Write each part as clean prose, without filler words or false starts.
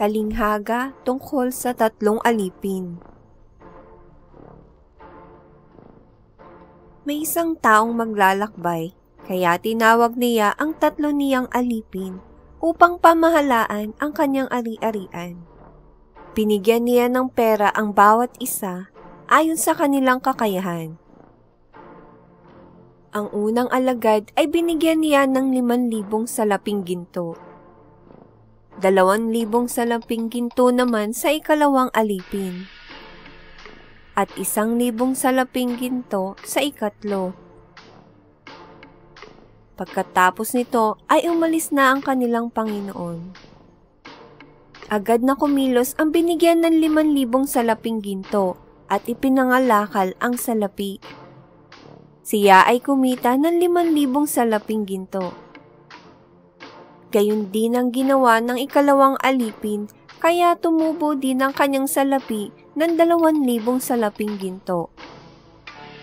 Talinghaga tungkol sa tatlong alipin. May isang taong maglalakbay, kaya tinawag niya ang tatlo niyang alipin upang pamahalaan ang kanyang ari-arian. Binigyan niya ng pera ang bawat isa ayon sa kanilang kakayahan. Ang unang alagad ay binigyan niya ng 5,000 salaping ginto. 2,000 salaping ginto naman sa ikalawang alipin. At 1,000 salaping ginto sa ikatlo. Pagkatapos nito ay umalis na ang kanilang Panginoon. Agad na kumilos ang binigyan ng 5,000 salaping ginto at ipinangalakal ang salapi. Siya ay kumita ng 5,000 salaping ginto. Gayon din ang ginawa ng ikalawang alipin, kaya tumubo din ang kanyang salapi ng 2,000 salaping ginto.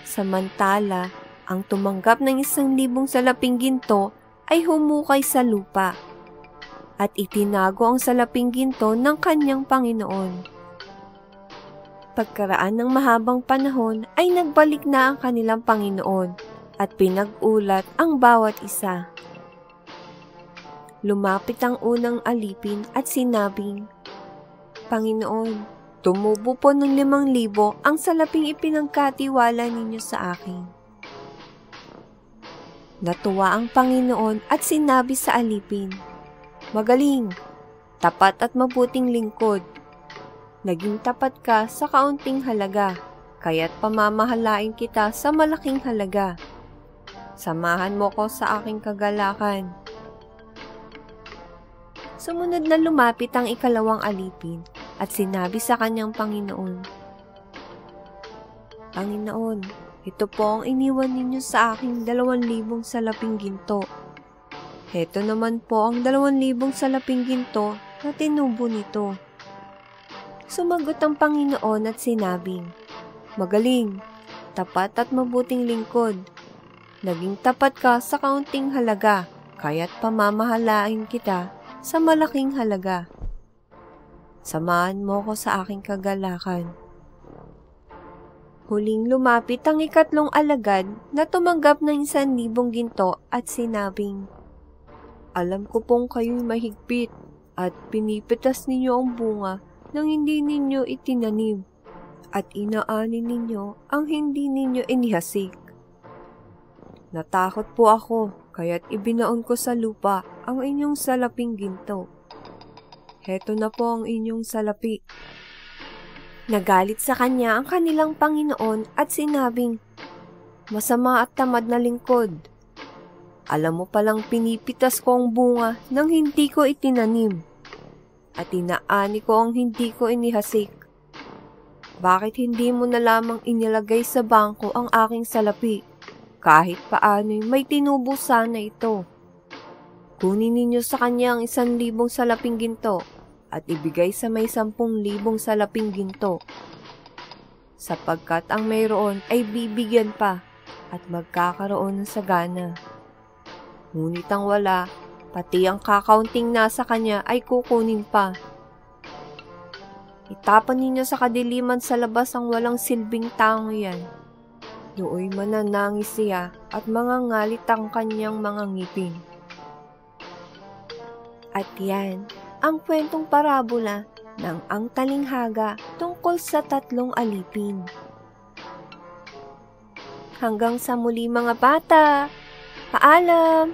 Samantala, ang tumanggap ng 1,000 salaping ginto ay humukay sa lupa at itinago ang salaping ginto ng kanyang Panginoon. Pagkaraan ng mahabang panahon ay nagbalik na ang kanilang Panginoon at pinag-ulat ang bawat isa. Lumapit ang unang alipin at sinabing, "Panginoon, tumubo po ng 5,000 ang salaping ipinagkatiwala ninyo sa akin." Natuwa ang Panginoon at sinabi sa alipin, "Magaling, tapat at mabuting lingkod. Naging tapat ka sa kaunting halaga, kaya't pamamahalain kita sa malaking halaga. Samahan mo ko sa aking kagalakan." Sumunod na lumapit ang ikalawang alipin at sinabi sa kanyang Panginoon, "Panginoon, ito po ang iniwan ninyo sa aking 2,000 salaping ginto. Heto naman po ang 2,000 salaping ginto na tinubo nito." Sumagot ang Panginoon at sinabing, "Magaling, tapat at mabuting lingkod. Naging tapat ka sa kaunting halaga, kaya't pamamahalain kita sa malaking halaga. Samahan mo ko sa aking kagalakan." Huling lumapit ang ikatlong alagad na tumanggap ng 1,000 ginto at sinabing, "Alam ko pong kayo'y mahigpit at pinipitas ninyo ang bunga nang hindi ninyo itinanim at inaani ninyo ang hindi ninyo inihasik. Natakot po ako, kaya't ibinaon ko sa lupa ang inyong salaping ginto. Heto na po ang inyong salapi." Nagalit sa kanya ang kanilang Panginoon at sinabing, "Masama at tamad na lingkod. Alam mo palang pinipitas ko ang bunga nang hindi ko itinanim at inaani ko ang hindi ko inihasik. Bakit hindi mo na lamang inilagay sa bangko ang aking salapi? Kahit paano'y may tinubo sana ito. Kunin ninyo sa kanya ang 1,000 salaping ginto at ibigay sa may 10,000 salaping ginto. Sapagkat ang mayroon ay bibigyan pa at magkakaroon ng sagana. Ngunit ang wala, pati ang kakaunting nasa kanya ay kukunin pa. Itapan ninyo sa kadiliman sa labas ang walang silbing taong yan." Nooy mananangis siya at mangangalit ang kanyang mga ngipin. At yan ang kwentong parabola ng ang talinghaga tungkol sa tatlong alipin. Hanggang sa muli mga bata! Paalam!